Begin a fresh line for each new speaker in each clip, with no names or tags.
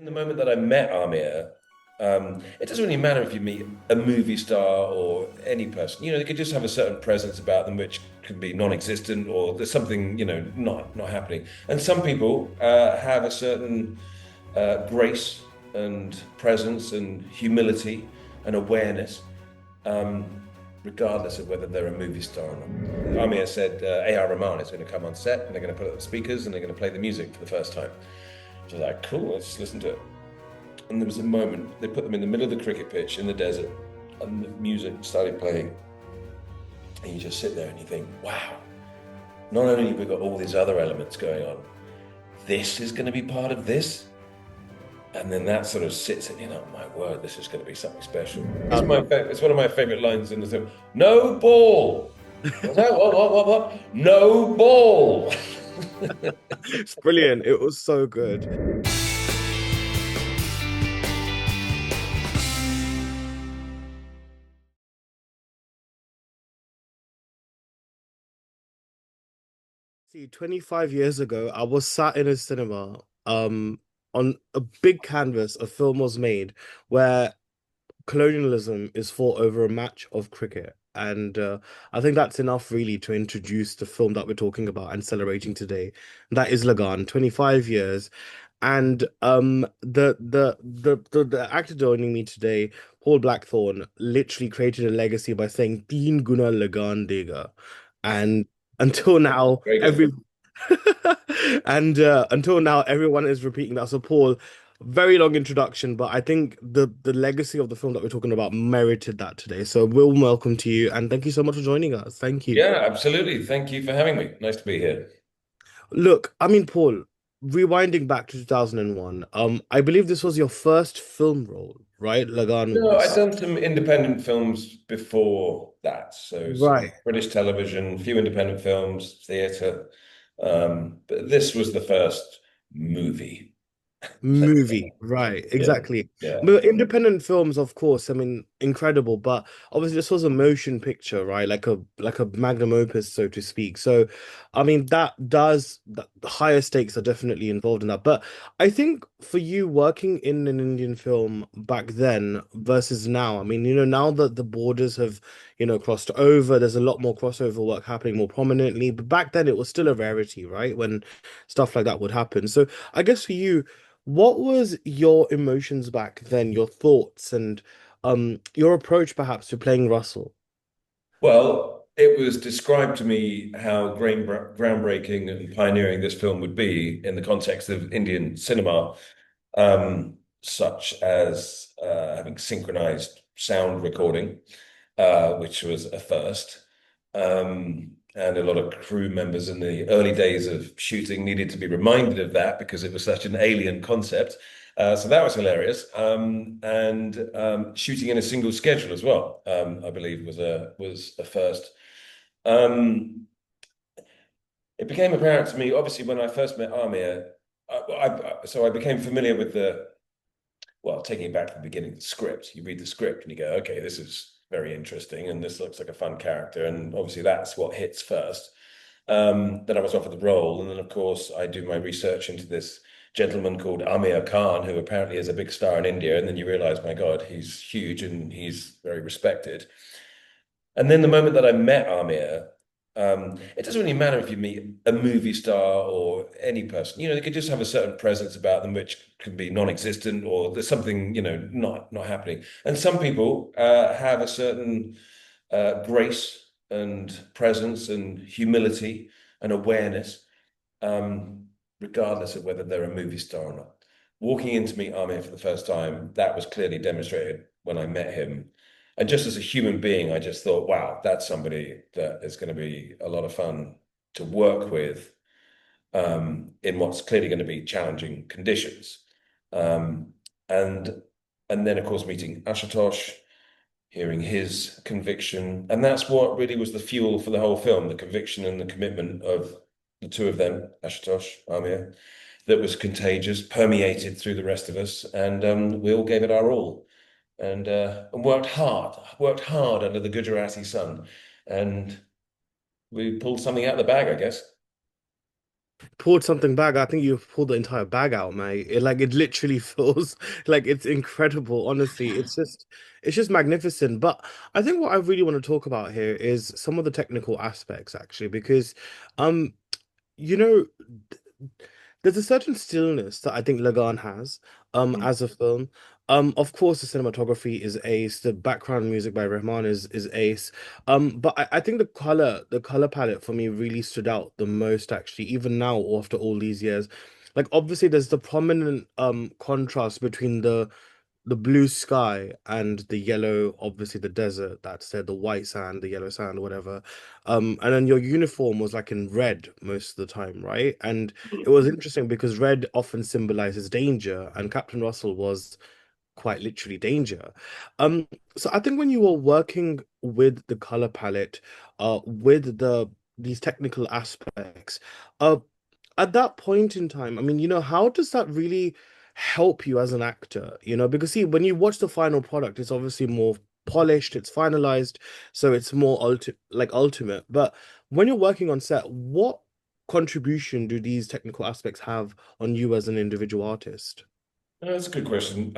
The moment that I met Amir, it doesn't really matter if you meet a movie star or any person. They could just have a certain presence about them, which can be non-existent, or there's something not happening. And some people have a certain grace and presence and humility and awareness, um, regardless of whether they're a movie star or not. Amir said A.R. Rahman is going to come on set, and they're going to put up the speakers, and they're going to play the music for the first time. So I was like, cool, let's listen to it. And there was a moment, they put them in the middle of the cricket pitch in the desert, and the music started playing. And you just sit there and you think, wow, not only have we got all these other elements going on, this is going to be part of this. And then that sort of sits in, oh my word, this is going to be something special. It's one of my favorite lines in the film. No ball. What's that? What? No ball.
It's brilliant. It was so good. See, 25 years ago, I was sat in a cinema, on a big canvas. A film was made where colonialism is fought over a match of cricket. And I think that's enough really to introduce the film that we're talking about and celebrating today. That is Lagaan, 25 years. And the actor joining me today, Paul Blackthorne, literally created a legacy by saying Teen Guna Lagan Dega. And until now,
Very good.
every and until now, everyone is repeating that. So Paul, very long introduction, but I think the legacy of the film that we're talking about merited that today. So warm welcome to you, and thank you so much for joining us. Thank you.
Yeah, absolutely. Thank you for having me. Nice to be here.
Look, I mean, Paul, rewinding back to 2001, I believe this was your first film role, right? Lagan
No, I'd
was.
done some independent films before that. So some
Right.
British television, a few independent films, theatre. But this was the first movie.
Movie, right,
Yeah,
exactly.
yeah.
But independent films, of course, I mean, incredible, but obviously this was a motion picture, right? Like a magnum opus, so to speak. So, I mean, the higher stakes are definitely involved in that. But I think for you working in an Indian film back then versus now, I mean, now that the borders have, crossed over, there's a lot more crossover work happening more prominently. But back then it was still a rarity, right? When stuff like that would happen. So I guess for you, what was your emotions back then, your thoughts and your approach perhaps to playing Russell?
Well, it was described to me how groundbreaking and pioneering this film would be in the context of Indian cinema, such as having synchronized sound recording, which was a first. And a lot of crew members in the early days of shooting needed to be reminded of that because it was such an alien concept. So that was hilarious. And shooting in a single schedule as well, I believe was a first. Um, it became apparent to me, obviously, when I first met Amir. So I became familiar with taking it back to the beginning, the script. You read the script and you go, okay, this is very interesting, and this looks like a fun character, and obviously that's what hits first. Then I was offered the role, and then of course I do my research into this gentleman called Aamir Khan, who apparently is a big star in India, and then you realize, my God, he's huge and he's very respected. And then the moment that I met Amir, it doesn't really matter if you meet a movie star or any person. They could just have a certain presence about them, which can be non-existent, or there's something not happening. And some people have a certain grace and presence and humility and awareness, um, regardless of whether they're a movie star or not. Walking in to meet Amir for the first time, that was clearly demonstrated when I met him. And just as a human being, I just thought, wow, that's somebody that is going to be a lot of fun to work with, in what's clearly going to be challenging conditions. Um, and and then, of course, meeting Ashutosh, hearing his conviction. And that's what really was the fuel for the whole film, the conviction and the commitment of the two of them, Ashutosh, Amir, that was contagious, permeated through the rest of us. And we all gave it our all and worked hard under the Gujarati sun. And we pulled something out of the bag, I guess.
pulled something back. I think you pulled the entire bag out, mate. It literally feels like it's incredible. Honestly, it's just magnificent. But I think what I really want to talk about here is some of the technical aspects, actually, because um, you know, there's a certain stillness that I think Lagan has,
Mm.
as a film. Of course, the cinematography is ace. The background music by Rahman is ace. But I think the color palette for me really stood out the most, actually, even now after all these years. Like obviously, there's the prominent contrast between the blue sky and the yellow, obviously the desert, that's there, the white sand, the yellow sand, whatever. And then your uniform was like in red most of the time, right? And it was interesting because red often symbolizes danger, and Captain Russell was quite literally danger. Um, so I think when you were working with the color palette, with these technical aspects, uh, at that point in time, I mean, how does that really help you as an actor? Because see, when you watch the final product, it's obviously more polished, it's finalized, so it's more ultimate. But when you're working on set, what contribution do these technical aspects have on you as an individual artist?
That's a good question.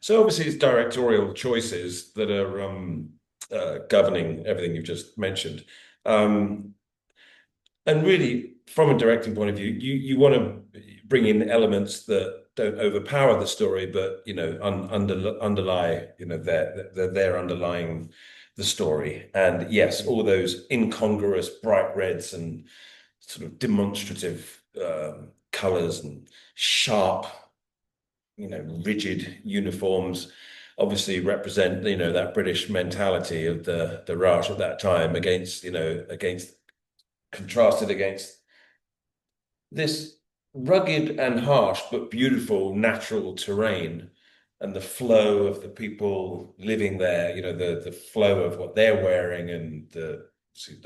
So obviously it's directorial choices that are governing everything you've just mentioned. Um, and really, from a directing point of view, you want to bring in elements that don't overpower the story, but underlie, they're there underlying the story. And yes, all those incongruous bright reds and sort of demonstrative colors and sharp, rigid uniforms obviously represent, that British mentality of the Raj at that time against contrasted against this rugged and harsh but beautiful natural terrain and the flow of the people living there, the flow of what they're wearing and the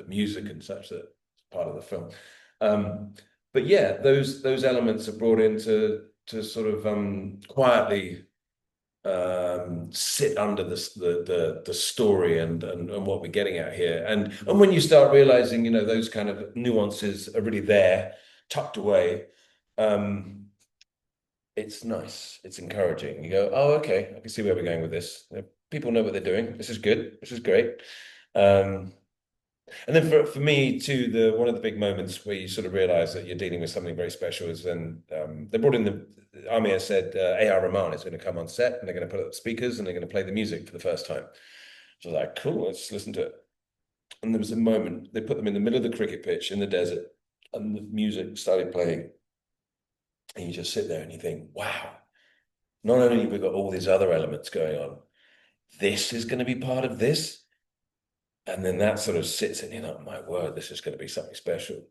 music and such that's part of the film. Um, but yeah, those elements are brought in to sort of quietly sit under the story and what we're getting at here. And when you start realizing, those kind of nuances are really there, tucked away, um, it's nice. It's encouraging. You go, oh, okay, I can see where we're going with this. People know what they're doing. This is good. This is great. Um, and then for me too, the one of the big moments where you sort of realize that you're dealing with something very special is when they brought in the Amir said A.R. Rahman is going to come on set and they're going to put up speakers and they're going to play the music for the first time. So I was like, cool, let's listen to it. And there was a moment they put them in the middle of the cricket pitch in the desert, and the music started playing, and you just sit there and you think, wow, not only have we got all these other elements going on, this is going to be part of this. And then that sort of sits in, my word, this is going to be something special.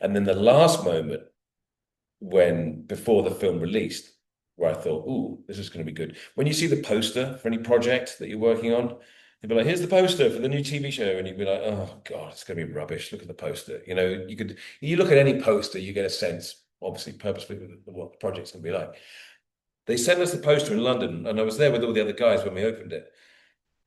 And then the last moment before the film released, where I thought, ooh, this is going to be good. When you see the poster for any project that you're working on, they'd be like, here's the poster for the new TV show. And you'd be like, oh God, it's going to be rubbish. Look at the poster. You look at any poster, you get a sense, obviously purposely, what the project's going to be like. They sent us the poster in London, and I was there with all the other guys when we opened it.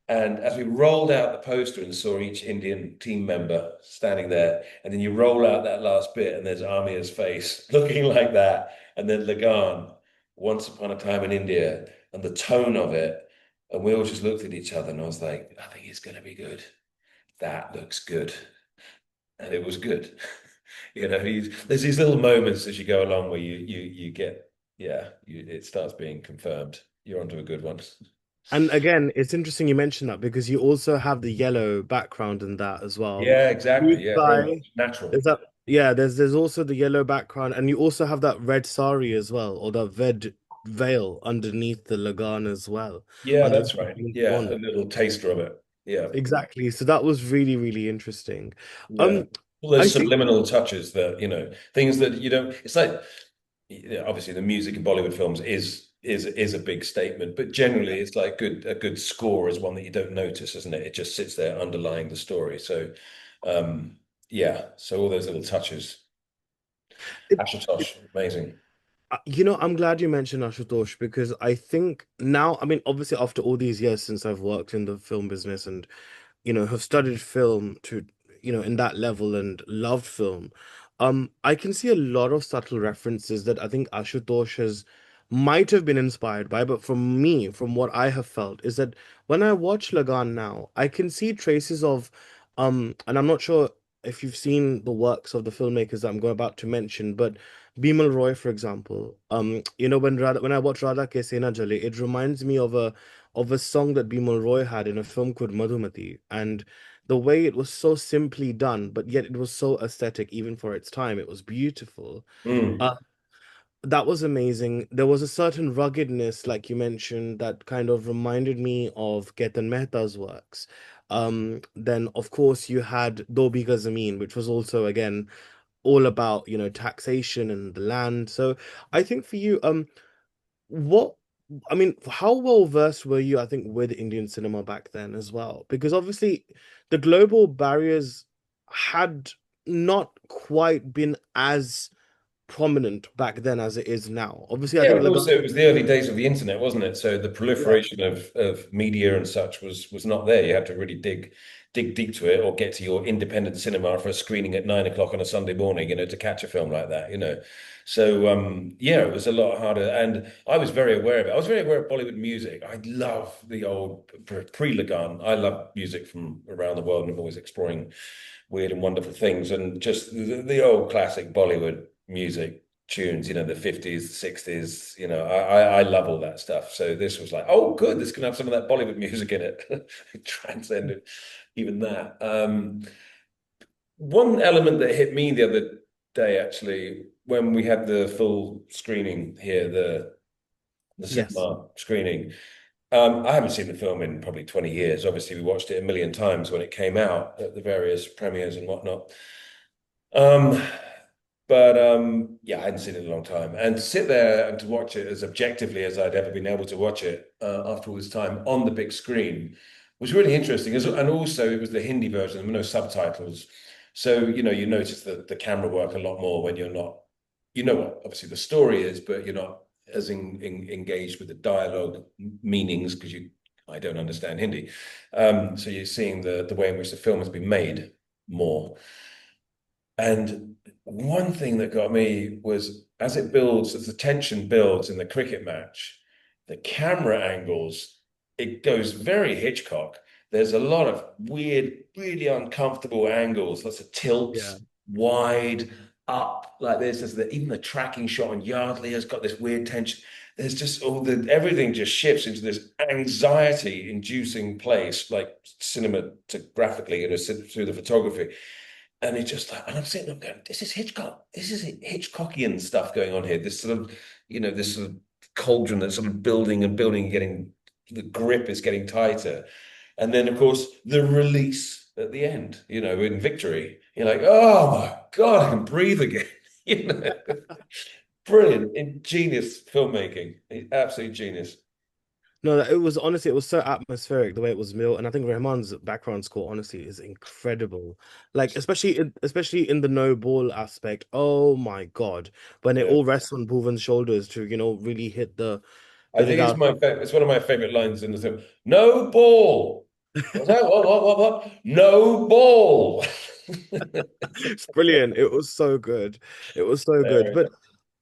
And as we rolled out the poster and saw each Indian team member standing there, and then you roll out that last bit, and there's Amir's face looking like that, and then Lagaan, Once Upon a Time in India, and the tone of it. And we all just looked at each other, and I was like, I think it's going to be good. That looks good. And it was good. There's these little moments as you go along where you get, yeah, it starts being confirmed. You're onto a good one.
And again, it's interesting you mentioned that because you also have the yellow background in that as well.
Yeah,
Blue
exactly. Yeah, very
sky,
much natural.
there's that, yeah, there's also the yellow background, and you also have that red sari as well, or the red veil underneath the lagan as well,
Yeah, that's
underneath
right.
the
Yeah, a
bonnet.
little taster of it. Yeah,
Exactly. So that was really, really interesting.
yeah.
Um,
All
I
those
think
subliminal touches that, things that you don't. It's like, obviously the music in Bollywood films is a big statement, but generally it's like a good score is one that you don't notice, isn't it? It just sits there underlying the story. So, yeah. So all those little touches.
it,
Ashutosh, amazing.
I'm glad you mentioned Ashutosh because I think now, I mean, obviously after all these years since I've worked in the film business and have studied film to in that level and loved film. I can see a lot of subtle references that I think Ashutosh has might have been inspired by, but from me, from what I have felt, is that when I watch Lagan now, I can see traces of, and I'm not sure if you've seen the works of the filmmakers that I'm going about to mention, but Bimal Roy, for example, when I watch Radha Ke Sena Jale, it reminds me of a song that Bimal Roy had in a film called Madhumati, and the way it was so simply done, but yet it was so aesthetic, even for its time. It was beautiful.
Mm.
Uh, that was amazing. There was a certain ruggedness, like you mentioned, that kind of reminded me of Ketan Mehta's works. Then, of course, you had Do Biga Zameen, which was also, again, all about, taxation and the land. So I think for you, what I mean, how well versed were you, I think, with Indian cinema back then as well? Because obviously the global barriers had not quite been as prominent back then as it is now. Obviously, I
Yeah,
think
and
Lagan,
also it was the early days of the internet, wasn't it? So the
yeah,
proliferation of media and such was not there. You had to really dig deep to it, or get to your independent cinema for a screening at 9 o'clock on a Sunday morning, to catch a film like that. So yeah, it was a lot harder. And I was very aware of it. I was very aware of Bollywood music. I love the old pre-Lagan. I love music from around the world, and I'm always exploring weird and wonderful things. And just the old classic Bollywood music tunes, the 50s, the 60s, I love all that stuff. So this was like, oh, good, this can have some of that Bollywood music in it. It transcended even that. One element that hit me the other day, actually, when we had the full screening here, the
yes.
cinema screening, I haven't seen the film in probably 20 years. Obviously, we watched it a million times when it came out at the various premieres and whatnot. Um, but yeah, I hadn't seen it in a long time. And to sit there and to watch it as objectively as I'd ever been able to watch it after all this time on the big screen was really interesting. And also, it was the Hindi version, there were no subtitles. So, you notice the camera work a lot more when you're not, you know what obviously the story is, but you're not as engaged with the dialogue meanings because I don't understand Hindi. So you're seeing the way in which the film has been made more. And one thing that got me was as the tension builds in the cricket match, the camera angles, it goes very Hitchcock. There's a lot of weird, really uncomfortable angles, lots of
Yeah.
tilts, wide, up, like this. Even the tracking shot on Yardley has got this weird tension. There's just everything just shifts into this anxiety-inducing place, like cinematographically, through the photography. And it's just like, and I'm sitting there going, this is Hitchcock. This is Hitchcockian stuff going on here. This sort of cauldron that's sort of building and building and getting, the grip is getting tighter. And then, of course, the release at the end, in victory. You're like, oh my God, I can breathe again. You know, brilliant, ingenious filmmaking. Absolute genius.
No, it was honestly, it was so atmospheric the way it was built, and I think Rahman's background score honestly is incredible. Like especially in the no ball aspect. Oh my God, when it
Yeah.
all rests on Bhuvan's shoulders to really
I
hit it
think it's
out.
my favorite. It's one of my favorite lines in the film. No ball. What's that? What? No ball.
It's brilliant. It was so good. It was so good.
There.
But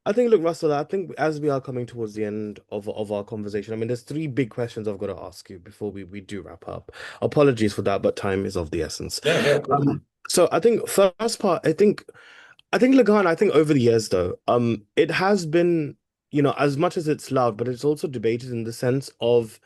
I think, look, Russell, I think as we are coming towards the end of our conversation, I mean, there's three big questions I've got to ask you before we do wrap up. Apologies for that, but time is of the essence.
No, no, of course.
So I think first part, I think Lagan, I think over the years though, it has been, as much as it's loved, but it's also debated in the sense of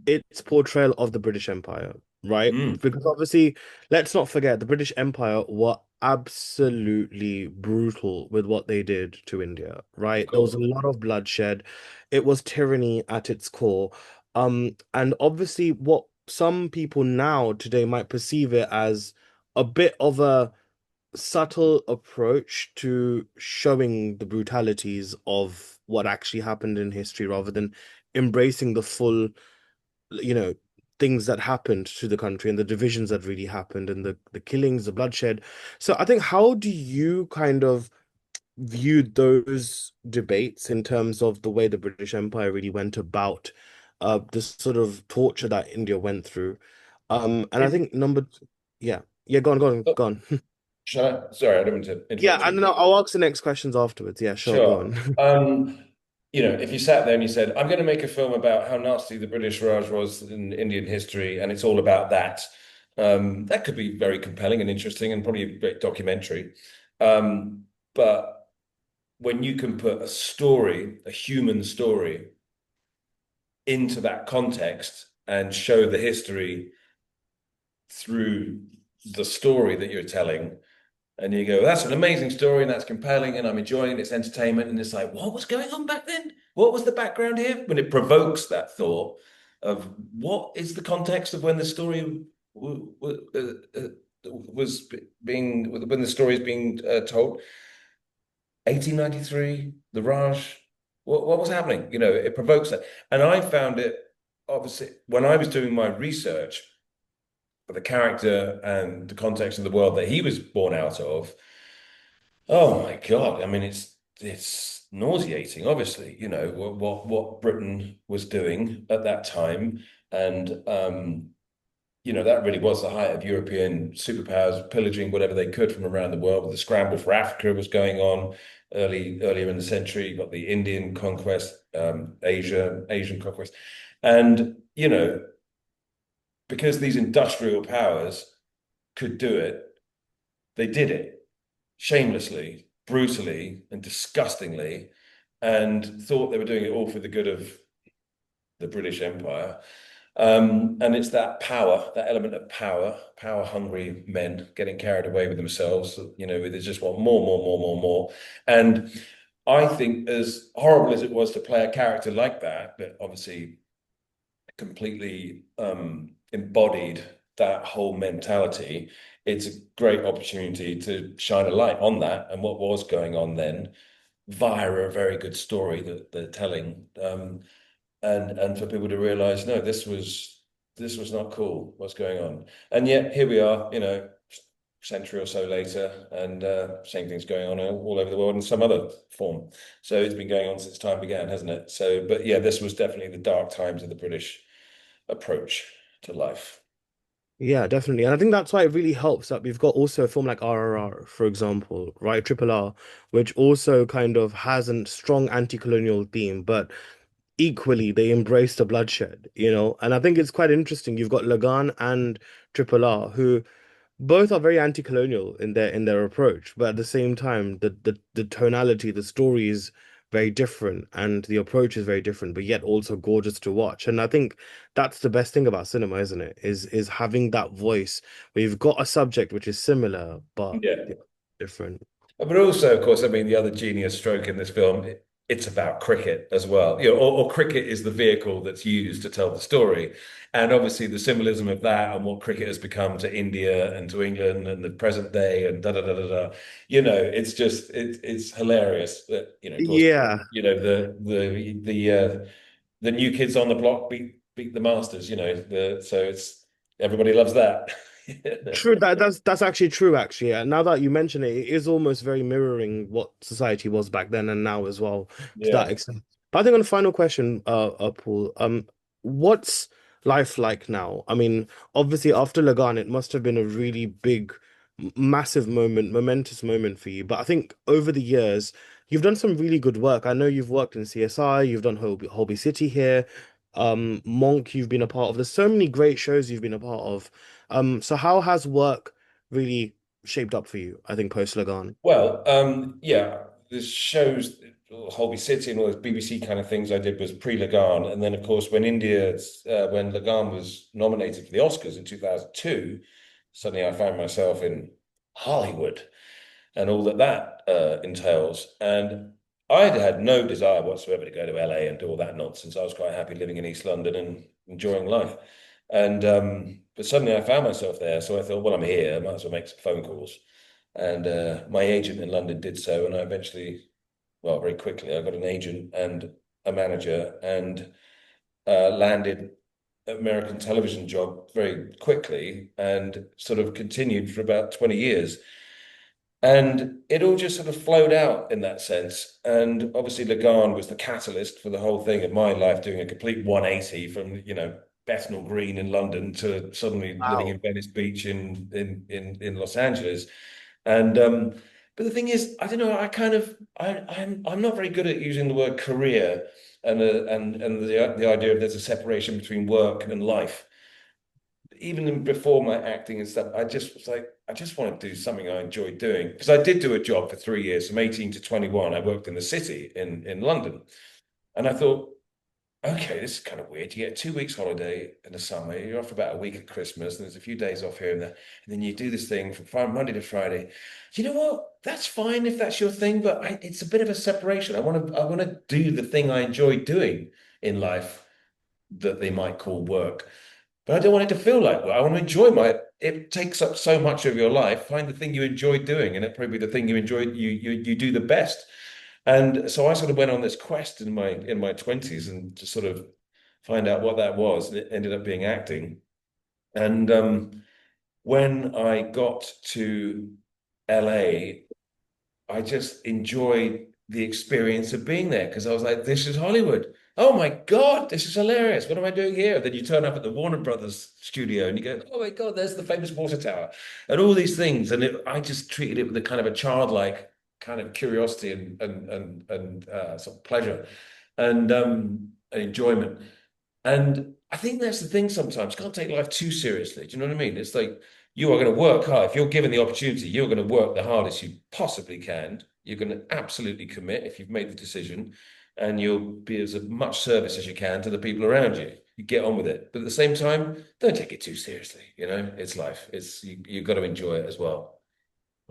its portrayal of the British Empire, right?
Mm,
Because obviously, let's not forget the British Empire were absolutely brutal with what they did to India,
of
right? There was
course.
a lot of bloodshed. It was tyranny at its core. And obviously, what some people now today might perceive it as a bit of a subtle approach to showing the brutalities of what actually happened in history rather than embracing the full you know things that happened to the country and the divisions that really happened and the killings, the bloodshed. So I think, how do you kind of view those debates in terms of the way the British Empire really went about this sort of torture that India went through? And I
It,
think yeah, yeah, go on, go on,
oh,
go on.
Shall I? Sorry, I don't mean to
Yeah,
interrupt
and
you.
then I'll ask the next questions afterwards. Yeah, sure, go
Sure.
on.
If you sat there and you said, I'm going to make a film about how nasty the British Raj was in Indian history, and it's all about that, that could be very compelling and interesting and probably a great documentary. But when you can put a story, a human story, into that context and show the history through the story that you're telling, and you go, that's an amazing story and that's compelling and I'm enjoying it, it's entertainment. And it's like, what was going on back then? What was the background here? When it provokes that thought of what is the context of when the story was being, when the story is being told. 1893, the Raj, what was happening? It provokes that. And I found it, obviously, when I was doing my research for the character and the context of the world that he was born out of. Oh my God. I mean, it's nauseating, obviously, what Britain was doing at that time. And that really was the height of European superpowers pillaging whatever they could from around the world. The scramble for Africa was going on earlier in the century. You got the Indian conquest, Asian conquest. And, because these industrial powers could do it, they did it shamelessly, brutally, and disgustingly, and thought they were doing it all for the good of the British Empire. And it's that power, that element of power, power-hungry men getting carried away with themselves. They just want more, more, more, more, more. And I think, as horrible as it was to play a character like that obviously completely embodied that whole mentality, it's a great opportunity to shine a light on that and what was going on then via a very good story that they're telling, and for people to realize, no, this was not cool, what's going on. And yet here we are, century or so later, and same thing's going on all over the world in some other form. So it's been going on since time began, hasn't it? So, but yeah, this was definitely the dark times of the British approach to life.
Yeah, definitely. And I think that's why it really helps that we've got also a film like RRR, for example, right? Triple R, which also kind of has a strong anti-colonial theme, but equally they embrace the bloodshed, you know? And I think it's quite interesting. You've got Lagaan and Triple R, who both are very anti-colonial in their approach, but at the same time, the tonality, the story is very different, and the approach is very different, but yet also gorgeous to watch. And I think that's the best thing about cinema, isn't it? Is having that voice where you've got a subject which is similar but
Yeah.
different.
But also, of course, I mean, the other genius stroke in this film, it's about cricket as well. Or cricket is the vehicle that's used to tell the story. And obviously the symbolism of that and what cricket has become to India and to England and the present day and da da da da da. It's hilarious that, of course,
Yeah.
the new kids on the block beat the masters, so it's everybody loves that.
True, that's actually true, actually. Now that you mention it, it is almost very mirroring what society was back then and now as well, to that
Yeah.
extent. But I think on the final question, Paul, what's life like now? I mean, obviously after Lagan, it must have been a really big, massive moment, momentous moment for you. But I think over the years, you've done some really good work. I know you've worked in CSI, you've done Holby City here, Monk, you've been a part of. There's so many great shows you've been a part of. So how has work really shaped up for you, I think, post Lagan?
Well, yeah, the shows, Holby City and all those BBC kind of things I did was pre-Lagan. And then, of course, when Lagan was nominated for the Oscars in 2002, suddenly I found myself in Hollywood and all that entails. And I had no desire whatsoever to go to LA and do all that nonsense. I was quite happy living in East London and enjoying life. And but suddenly I found myself there. So I thought, well, I'm here, I might as well make some phone calls. And my agent in London did so, and I eventually, well, very quickly, I got an agent and a manager and landed an American television job very quickly and sort of continued for about 20 years. And it all just sort of flowed out in that sense. And obviously, Lagan was the catalyst for the whole thing of my life, doing a complete 180 from, Bethnal Green in London to suddenly living in
Wow.
Venice Beach in Los Angeles. And but the thing is, I don't know. I kind of I'm not very good at using the word career and the idea of there's a separation between work and life. Even before my acting and stuff, I just was like, I just want to do something I enjoy doing. Because I did do a job for 3 years, from 18 to 21. I worked in the city in London. And I thought, okay, this is kind of weird. You get 2 weeks holiday in the summer, you're off for about a week at Christmas, and there's a few days off here and there. And then you do this thing from Monday to Friday. You know what? That's fine if that's your thing, but it's a bit of a separation. I want to do the thing I enjoy doing in life that they might call work. But I don't want it to feel like work. I want to enjoy my. It takes up so much of your life. Find the thing you enjoy doing, and it probably be the thing you enjoy. You do the best. And so I sort of went on this quest in my 20s and to sort of find out what that was. And it ended up being acting. And when I got to LA, I just enjoyed the experience of being there because I was like, this is Hollywood. Oh my God, this is hilarious. What am I doing here? Then you turn up at the Warner Brothers studio and you go, oh my God, there's the famous water tower and all these things. And I just treated it with a kind of a childlike kind of curiosity and sort of pleasure and enjoyment. And I think that's the thing sometimes. You can't take life too seriously. Do you know what I mean? It's like you are going to work hard. If you're given the opportunity, you're going to work the hardest you possibly can. You're going to absolutely commit if you've made the decision, and you'll be as much service as you can to the people around you. You get on with it. But at the same time, don't take it too seriously. It's life. You've got to enjoy it as well.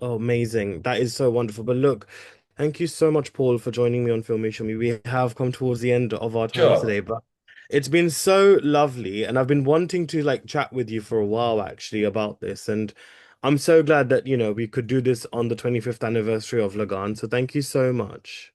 Oh, amazing. That is so wonderful. But look, thank you so much, Paul, for joining me on Filme Shilmy. We have come towards the end of our time
Sure.
today, but it's been so lovely. And I've been wanting to like chat with you for a while actually about this. And I'm so glad that, we could do this on the 25th anniversary of Lagaan. So thank you so much.